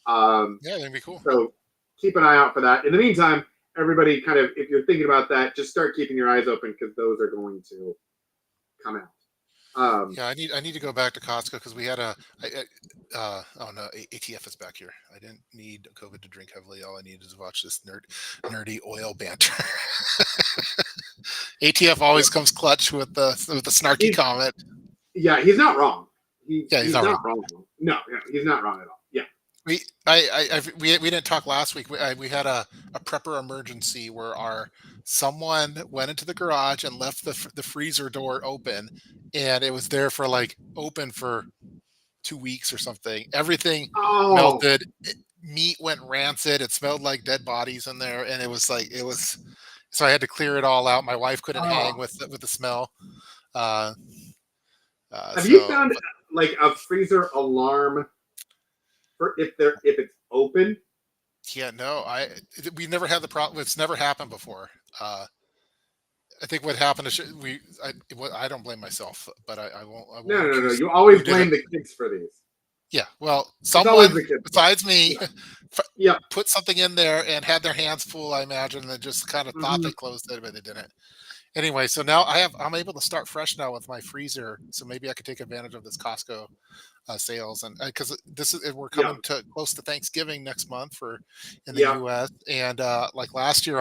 Speaker 1: Um,
Speaker 2: Yeah, that'd be cool.
Speaker 1: so keep an eye out for that. In the meantime, everybody kind of, if you're thinking about that, just start keeping your eyes open because those are going to come out.
Speaker 2: Yeah, I need to go back to Costco because we had oh no, ATF is back here. I didn't need COVID to drink heavily. All I needed is watch this nerdy oil banter. ATF always comes clutch with the snarky
Speaker 1: He's,
Speaker 2: comment.
Speaker 1: yeah, he's not wrong.
Speaker 2: Yeah, he's
Speaker 1: He's
Speaker 2: not wrong.
Speaker 1: not wrong. No, he's not wrong at all. Yeah.
Speaker 2: We didn't talk last week. We had a prepper emergency where someone went into the garage and left the freezer door open, and it was there for like open for 2 weeks or something. Everything
Speaker 1: Oh,
Speaker 2: melted. Meat went rancid. It smelled like dead bodies in there, and it was. So I had to clear it all out. My wife couldn't hang
Speaker 1: oh.
Speaker 2: with the smell. Uh,
Speaker 1: Have you
Speaker 2: so,
Speaker 1: found
Speaker 2: but
Speaker 1: like a freezer alarm for if it's open?
Speaker 2: yeah, no, we never had the problem. It's never happened before. I think what happened is I don't blame myself, but I
Speaker 1: No,
Speaker 2: won't
Speaker 1: no, no.
Speaker 2: accuse
Speaker 1: You
Speaker 2: who
Speaker 1: always
Speaker 2: did it.
Speaker 1: blame the kids for these.
Speaker 2: Yeah, well,
Speaker 1: It's always
Speaker 2: someone
Speaker 1: the kids' fault.
Speaker 2: besides me
Speaker 1: Yeah. Yeah.
Speaker 2: put something in there and had their hands full, I imagine, and just kind of thought
Speaker 1: Hmm.
Speaker 2: they closed it, but they didn't. Anyway, so now I'm able to start fresh now with my freezer. So maybe I could take advantage of this Costco sales, and because this is we're
Speaker 1: Yeah,
Speaker 2: coming to close to Thanksgiving next month for in the
Speaker 1: yeah,
Speaker 2: U.S. And like last year,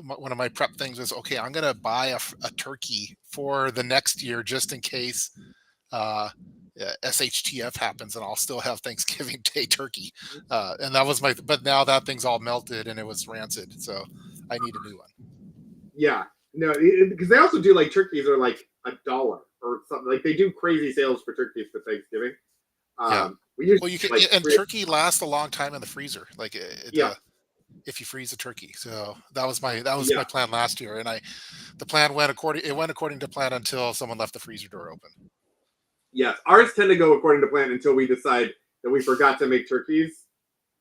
Speaker 2: one of my prep things was, okay, I'm gonna buy a turkey for the next year just in case uh, SHTF happens, and I'll still have Thanksgiving Day turkey. And that was but now that thing's all melted and it was rancid, so I need a new one.
Speaker 1: yeah. No, because they also do like turkeys are like $1 or something. Like they do crazy sales for turkeys for Thanksgiving.
Speaker 2: Yeah.
Speaker 1: We use
Speaker 2: Well, you can,
Speaker 1: like
Speaker 2: and
Speaker 1: three.
Speaker 2: turkey lasts a long time in the freezer, like
Speaker 1: Yeah,
Speaker 2: if you freeze a turkey. So that was my
Speaker 1: yeah,
Speaker 2: plan last year, and the plan went according to plan until someone left the freezer door open.
Speaker 1: yes. Ours tend to go according to plan until we decide that we forgot to make turkeys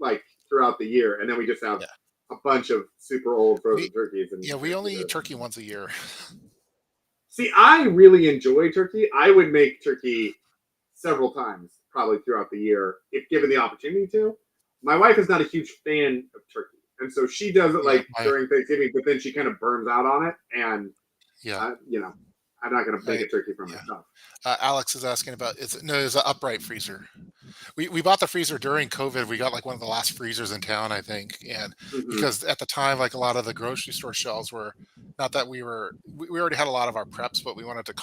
Speaker 1: like throughout the year, and then we just have
Speaker 2: Yeah.
Speaker 1: a bunch of super old
Speaker 2: We
Speaker 1: frozen turkeys and
Speaker 2: yeah, we
Speaker 1: can't
Speaker 2: only
Speaker 1: get rid
Speaker 2: eat
Speaker 1: of them.
Speaker 2: turkey once a year.
Speaker 1: See, I really enjoy turkey. I would make turkey several times probably throughout the year if given the opportunity to. My wife is not a huge fan of turkey, and so she does it
Speaker 2: Yeah,
Speaker 1: like during Thanksgiving, but then she kind of burns out on it, and
Speaker 2: yeah,
Speaker 1: you know, I'm not going to make
Speaker 2: I,
Speaker 1: a turkey for
Speaker 2: yeah.
Speaker 1: myself.
Speaker 2: Alex is asking about it's an upright freezer. We bought the freezer during COVID. We got like one of the last freezers in town, I think, and
Speaker 1: Hmm.
Speaker 2: because at the time, like a lot of the grocery store shelves were not that we already had a lot of our preps, but we wanted to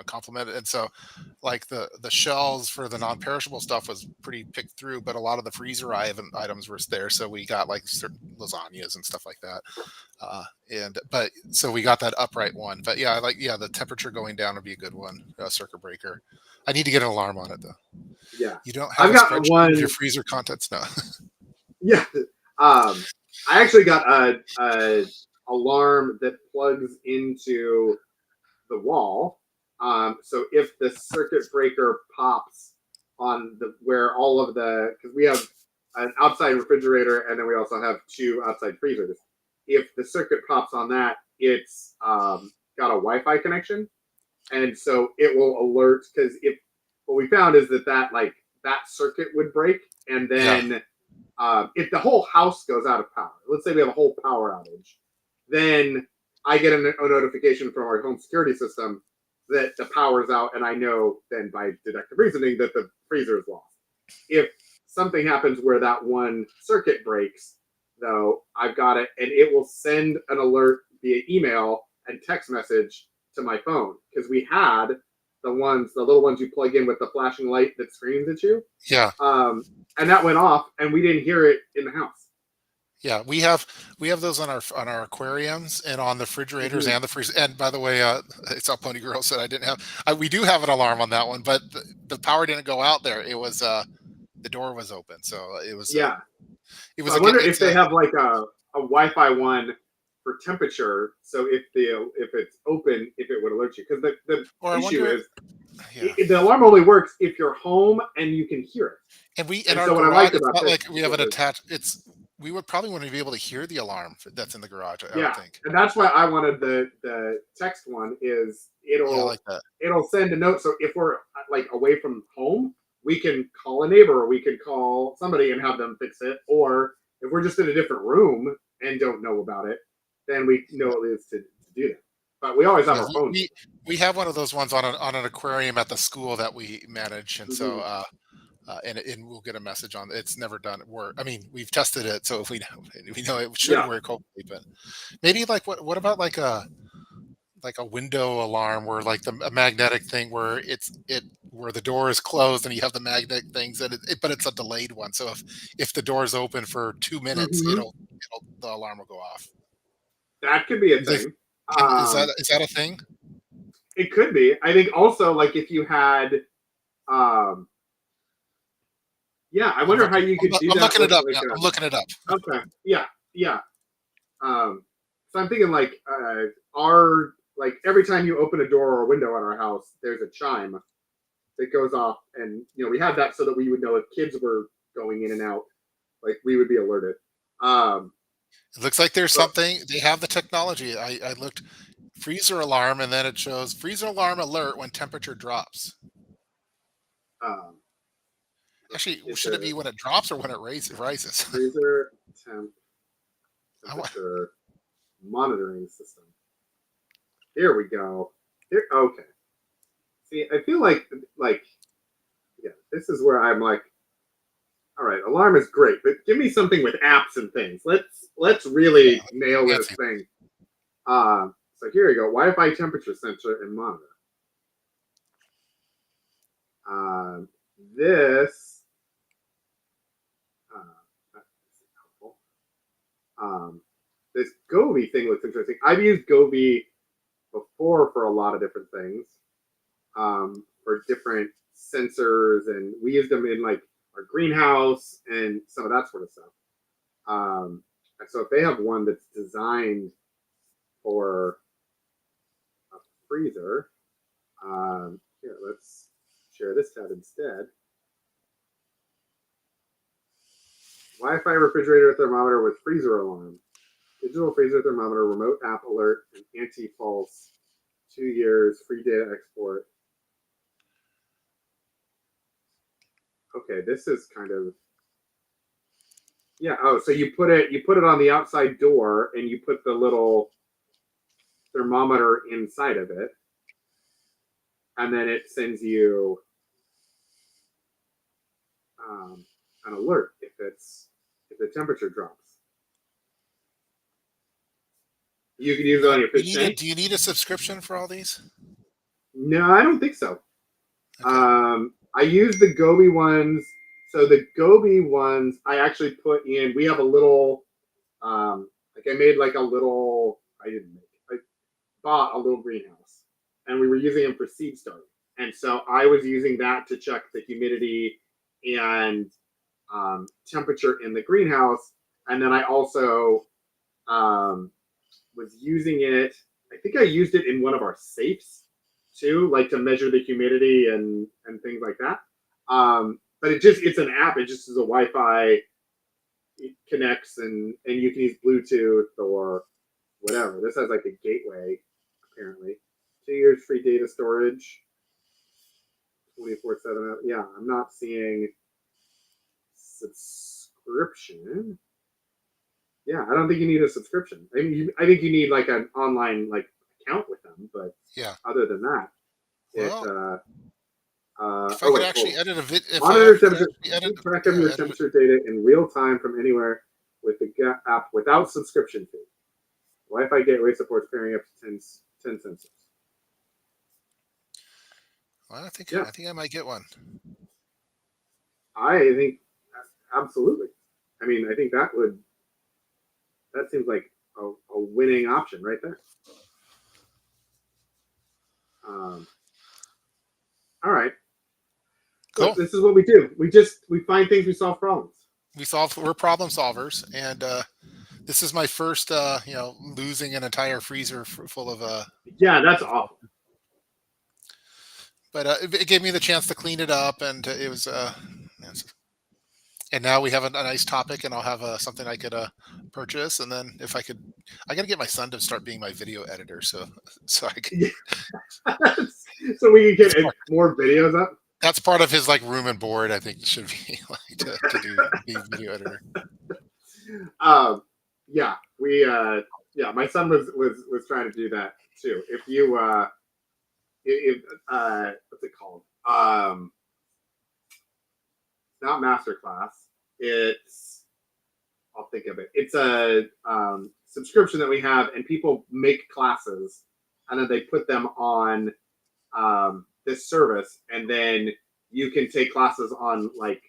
Speaker 2: complement it, and so like the shelves for the non-perishable stuff was pretty picked through, but a lot of the freezer items were there, so we got like certain lasagnas and stuff like that. And but so we got that upright one, but yeah, the temperature going down would be a good one, circuit breaker. I need to get an alarm on it though.
Speaker 1: Yeah,
Speaker 2: You don't have
Speaker 1: I've
Speaker 2: a
Speaker 1: got
Speaker 2: spreadsheet of
Speaker 1: one.
Speaker 2: your freezer contents? No.
Speaker 1: Yeah, I actually got a alarm that plugs into the wall. So if the circuit breaker pops on the where all of the because we have an outside refrigerator and then we also have two outside freezers. If the circuit pops on that, it's got a Wi-Fi connection, and so it will alert because if what we found is that like that circuit would break, and
Speaker 2: Yeah.
Speaker 1: then if the whole house goes out of power, let's say we have a whole power outage, then I get a notification from our home security system that the power's out, and I know then by deductive reasoning that the freezer is lost. If something happens where that one circuit breaks, though, I've got it, and it will send an alert via email and text message to my phone because we had the little ones you plug in with the flashing light that screams at you,
Speaker 2: Yeah.
Speaker 1: and that went off, and we didn't hear it in the house.
Speaker 2: Yeah, we have those on our aquariums and on the refrigerators
Speaker 1: Mm-hmm.
Speaker 2: and the freezer. And by the way, it's up Pony Girl said I didn't have. We do have an alarm on that one, but the power didn't go out there. It was the door was open, so
Speaker 1: Yeah,
Speaker 2: it
Speaker 1: so
Speaker 2: was
Speaker 1: I
Speaker 2: a
Speaker 1: wonder if
Speaker 2: it's
Speaker 1: they
Speaker 2: a
Speaker 1: have like a Wi-Fi one for temperature. So if it's open, if it would alert you, because the
Speaker 2: or I
Speaker 1: issue
Speaker 2: wonder.
Speaker 1: is
Speaker 2: Yeah,
Speaker 1: the alarm only works if you're home and you can hear it.
Speaker 2: and we in
Speaker 1: And
Speaker 2: our
Speaker 1: so what I
Speaker 2: garage,
Speaker 1: liked
Speaker 2: it's
Speaker 1: about
Speaker 2: not
Speaker 1: this
Speaker 2: like we have an
Speaker 1: was
Speaker 2: attached. It's we would probably want to be able to hear the alarm that's in the garage. I would
Speaker 1: yeah,
Speaker 2: think.
Speaker 1: and that's why I wanted the text one. Is
Speaker 2: Yeah, I like that.
Speaker 1: it'll send a note. So if we're like away from home, we can call a neighbor or we can call somebody and have them fix it. Or if we're just in a different room and don't know about it, then we know it is to do that. But we always have
Speaker 2: Yeah,
Speaker 1: our phones.
Speaker 2: we have one of those ones on an aquarium at the school that we manage, and so
Speaker 1: Mm-hmm.
Speaker 2: and we'll get a message on it's never done work. I mean, we've tested it, so if we know it should
Speaker 1: Yeah.
Speaker 2: work, hopefully. But maybe like what about like a window alarm where like a magnetic thing where where the door is closed and you have the magnetic things but it's a delayed one. So if the door is open for 2 minutes,
Speaker 1: Mm-hmm.
Speaker 2: it'll the alarm will go off.
Speaker 1: That could be a
Speaker 2: You think
Speaker 1: thing.
Speaker 2: is that
Speaker 1: Um,
Speaker 2: is that a thing?
Speaker 1: it could be. I think also like if you had, um, yeah, I
Speaker 2: I'm
Speaker 1: wonder how
Speaker 2: looking.
Speaker 1: you could do
Speaker 2: I'm
Speaker 1: that
Speaker 2: looking it
Speaker 1: with
Speaker 2: up
Speaker 1: like
Speaker 2: now. I'm looking it up.
Speaker 1: okay, yeah, yeah. So I'm thinking like our like every time you open a door or a window in our house, there's a chime that goes off, and we had that so that we would know if kids were going in and out, like we would be alerted. Um,
Speaker 2: It looks like there's
Speaker 1: but
Speaker 2: something. They have the technology. I looked freezer alarm, and then it shows freezer alarm alert when temperature drops.
Speaker 1: um,
Speaker 2: Actually,
Speaker 1: is
Speaker 2: should it
Speaker 1: there
Speaker 2: be when it drops or when rises?
Speaker 1: freezer temp
Speaker 2: I want,
Speaker 1: temperature monitoring system? Here we go. Here, okay. See, I feel like yeah, this is where I'm like, all right, alarm is great, but give me something with apps and things. Let's
Speaker 2: Yeah,
Speaker 1: really nail this
Speaker 2: fancy.
Speaker 1: thing. So here you go. Wi-Fi temperature sensor and monitor. Um, this that's helpful. Um, this Gobi thing looks interesting. I've used Gobi before for a lot of different things, for different sensors, and we used them in like our greenhouse and some of that sort of stuff. And so if they have one that's designed for a freezer, here, let's share this tab instead. Wi-Fi refrigerator thermometer with freezer alarm, digital freezer thermometer, remote app alert, and anti-false. 2 years free data export. Okay, this is kind of yeah. Oh, so you put it on the outside door, and you put the little thermometer inside of it, and then it sends you um, an alert if the temperature drops. You can use it
Speaker 2: Now,
Speaker 1: on your fish tank.
Speaker 2: do you need a subscription for all these?
Speaker 1: No, I don't think so.
Speaker 2: Okay.
Speaker 1: I use the Gobi ones. So the Gobi ones, I actually put in. We have a little, like I made like a little. I didn't make it. I bought a little greenhouse, and we were using them for seed starting. And so I was using that to check the humidity and temperature in the greenhouse. And then I also um, was using it. I think I used it in one of our safes too, like to measure the humidity and things like that. But it's an app. It just is a Wi-Fi. It connects and you can use Bluetooth or whatever. This has like a gateway apparently. 2 years free data storage. 24/7. Yeah, I'm not seeing subscription. Yeah, I don't think you need a subscription. I think you need like an online like account with them, but
Speaker 2: Yeah.
Speaker 1: other than that, it.
Speaker 2: Well, if I
Speaker 1: Oh
Speaker 2: could
Speaker 1: wait, hold
Speaker 2: actually
Speaker 1: on.
Speaker 2: edit a vid, if I
Speaker 1: Monitor
Speaker 2: could
Speaker 1: temperature.
Speaker 2: actually edit,
Speaker 1: Keep track of
Speaker 2: yeah,
Speaker 1: your
Speaker 2: edit it.
Speaker 1: temperature data in real time from anywhere with the app without subscription fee. Wi-Fi gateway supports pairing up to 10 sensors.
Speaker 2: Well,
Speaker 1: Yeah,
Speaker 2: I think I might get one.
Speaker 1: I think absolutely. I mean, I think that seems like a winning option right there. Um, all right. Look,
Speaker 2: Cool.
Speaker 1: this is what we do. We find things, we solve problems.
Speaker 2: We're problem solvers, and this is my first, losing an entire freezer full of
Speaker 1: Yeah, that's awful.
Speaker 2: but it gave me the chance to clean it up, and it was yes. And now we have a nice topic, and I'll have something I could purchase, and then if I could, I got to get my son to start being my video editor, so so I could,
Speaker 1: Yeah. So we can
Speaker 2: that's
Speaker 1: get
Speaker 2: part
Speaker 1: more videos up.
Speaker 2: that's part of his like room and board. I think should be like to do be video editor.
Speaker 1: Um, yeah, yeah, my son was trying to do that too. If what's it called? Not masterclass. It's I'll think of it. It's a subscription that we have, and people make classes, and then they put them on this service, and then you can take classes on like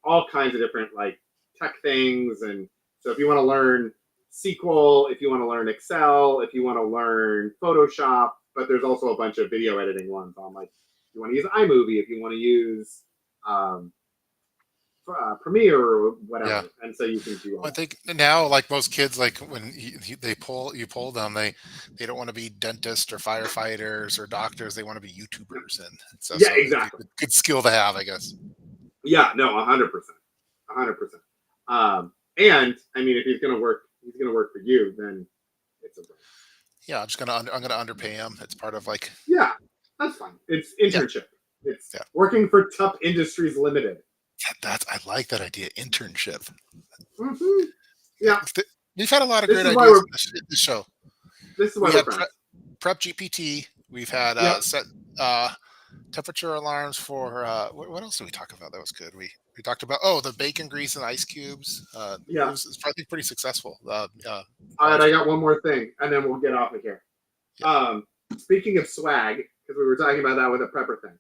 Speaker 1: all kinds of different like tech things. And so if you want to learn SQL, if you want to learn Excel, if you want to learn Photoshop, but there's also a bunch of video editing ones on like if you want to use iMovie, if you want to use um, Premiere or
Speaker 2: Yeah.
Speaker 1: whatever, and so you can do all
Speaker 2: I
Speaker 1: that.
Speaker 2: think now, like most kids, like when you pull them, they don't want to be dentists or firefighters or doctors. They want to be YouTubers, and
Speaker 1: Yeah,
Speaker 2: so it'd be a
Speaker 1: exactly.
Speaker 2: good skill to have, I guess.
Speaker 1: Yeah, no, 100%, 100%. And I mean, if he's gonna work for you, then it's a brain.
Speaker 2: Yeah, I'm gonna underpay him. It's part of like
Speaker 1: Yeah, that's fine. It's
Speaker 2: yeah,
Speaker 1: internship. It's
Speaker 2: yeah.
Speaker 1: working for TUP Industries Limited.
Speaker 2: That's I like that idea. Internship.
Speaker 1: Hmm.
Speaker 2: Yeah,
Speaker 1: Yeah,
Speaker 2: we've had a lot of
Speaker 1: this
Speaker 2: great
Speaker 1: is why
Speaker 2: ideas
Speaker 1: we're
Speaker 2: in this show.
Speaker 1: this is why
Speaker 2: We
Speaker 1: we're
Speaker 2: had pre-
Speaker 1: friends.
Speaker 2: Prep GPT. We've had
Speaker 1: Yep.
Speaker 2: set temperature alarms for what else did we talk about? That was good. We talked about the bacon grease and ice cubes.
Speaker 1: Yeah.
Speaker 2: It's probably pretty successful.
Speaker 1: All right, I got one more thing, and then we'll get off of here.
Speaker 2: Yeah.
Speaker 1: Speaking of swag, because we were talking about that with a prepper thing.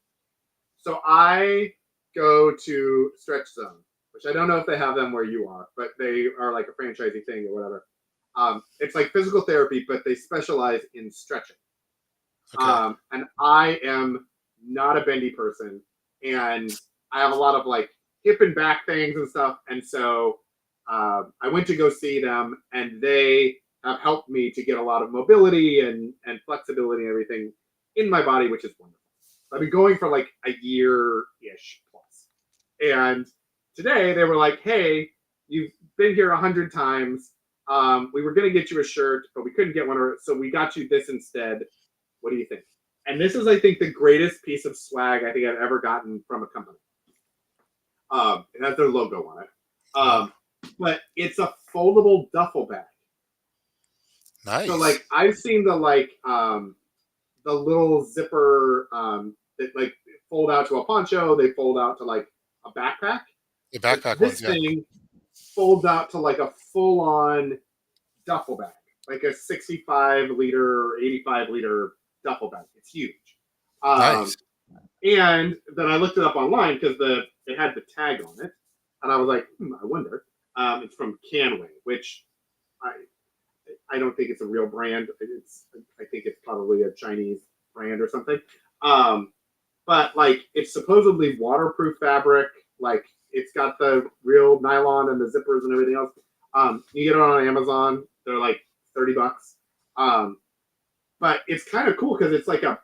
Speaker 1: So I go to Stretch Zone, which I don't know if they have them where you are, but they are like a franchising thing or whatever. It's like physical therapy, but they specialize in stretching.
Speaker 2: Okay.
Speaker 1: And I am not a bendy person, and I have a lot of like hip and back things and stuff. And so I went to go see them, and they have helped me to get a lot of mobility and flexibility and everything in my body, which is wonderful. I've been going for like a year-ish plus. And today they were like, hey, you've been here 100 times. We were going to get you a shirt, but we couldn't get one. So we got you this instead. What do you think? And this is, I think, the greatest piece of swag I think I've ever gotten from a company. It has their logo on it. But it's a foldable duffel bag.
Speaker 2: Nice.
Speaker 1: So like I've seen the little zipper that like fold out to a poncho, they fold out to like a backpack.
Speaker 2: The backpack
Speaker 1: this
Speaker 2: ones, yeah.
Speaker 1: thing folds out to like a full-on duffel bag, like a 65-liter or 85-liter duffel bag. It's huge.
Speaker 2: Nice.
Speaker 1: And then I looked it up online because it had the tag on it, and I was like, I wonder. It's from Canway, which I don't think it's a real brand. I think it's probably a Chinese brand or something. But like it's supposedly waterproof fabric. Like it's got the real nylon and the zippers and everything else. You get it on Amazon. They're like $30. But it's kind of cool because it's like a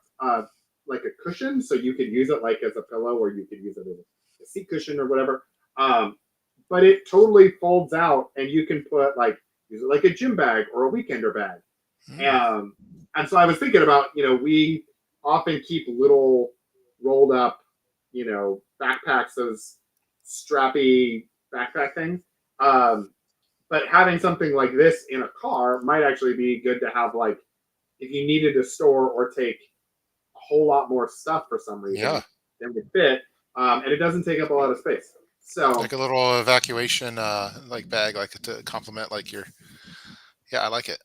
Speaker 1: cushion, so you could use it like as a pillow, or you could use it as a seat cushion or whatever. But it totally folds out, and you can put like use it like a gym bag or a weekender bag. And so I was thinking about, we often keep little rolled up, backpacks, those strappy backpack things. But having something like this in a car might actually be good to have, like, if you needed to store or take a whole lot more stuff for some reason than would fit, and it doesn't take up a lot of space. So
Speaker 2: like a little evacuation like bag, like to complement like your. Yeah, I like it.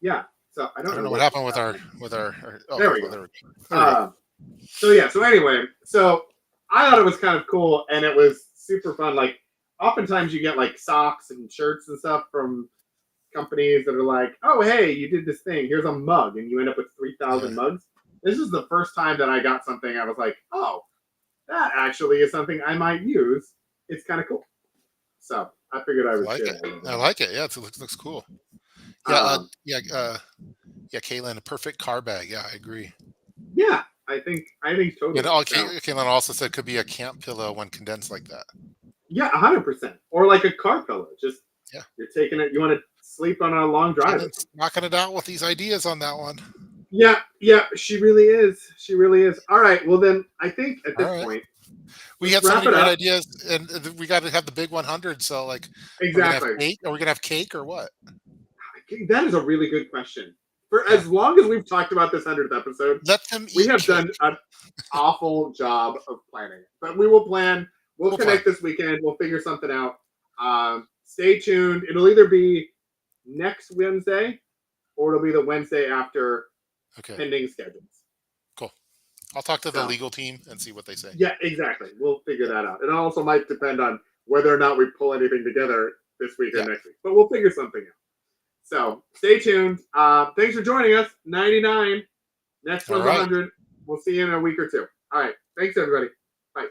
Speaker 1: Yeah. So I don't
Speaker 2: know
Speaker 1: know
Speaker 2: what happened with our
Speaker 1: there we go. So anyway, so I thought it was kind of cool, and it was super fun. Like oftentimes you get like socks and shirts and stuff from companies that are like, oh, hey, you did this thing. Here's a mug, and you end up with 3,000 mugs. This is the first time that I got something I was like, oh, that actually is something I might use. It's kind of cool. So I figured I would share it.
Speaker 2: I like it. Yeah, it looks cool. Yeah, Caitlin, a perfect car bag. Yeah, I agree.
Speaker 1: Yeah, I think totally.
Speaker 2: You know, Caitlin also said it could be a camp pillow when condensed like that.
Speaker 1: Yeah, 100%. Or like a car pillow. Just you're taking it. You want to sleep on a long drive.
Speaker 2: Knocking it out with these ideas on that one.
Speaker 1: Yeah, she really is. She really is. All right. Well, then I think at this point
Speaker 2: we had so many great ideas, and we got to have the big 100. So, like,
Speaker 1: exactly.
Speaker 2: Are we gonna have cake or what?
Speaker 1: That is a really good question. For as long as we've talked about this 100th episode, we have done an awful job of planning it. But we will plan. We'll connect this weekend. We'll figure something out. Stay tuned. It'll either be next Wednesday or it'll be the Wednesday after, pending schedules.
Speaker 2: Cool. I'll talk to the legal team and see what they say.
Speaker 1: Yeah, exactly. We'll figure that out. It also might depend on whether or not we pull anything together this week or next week. But we'll figure something out. So stay tuned. Thanks for joining us. 99. Next one's 100. We'll see you in a week or two. All right. Thanks, everybody.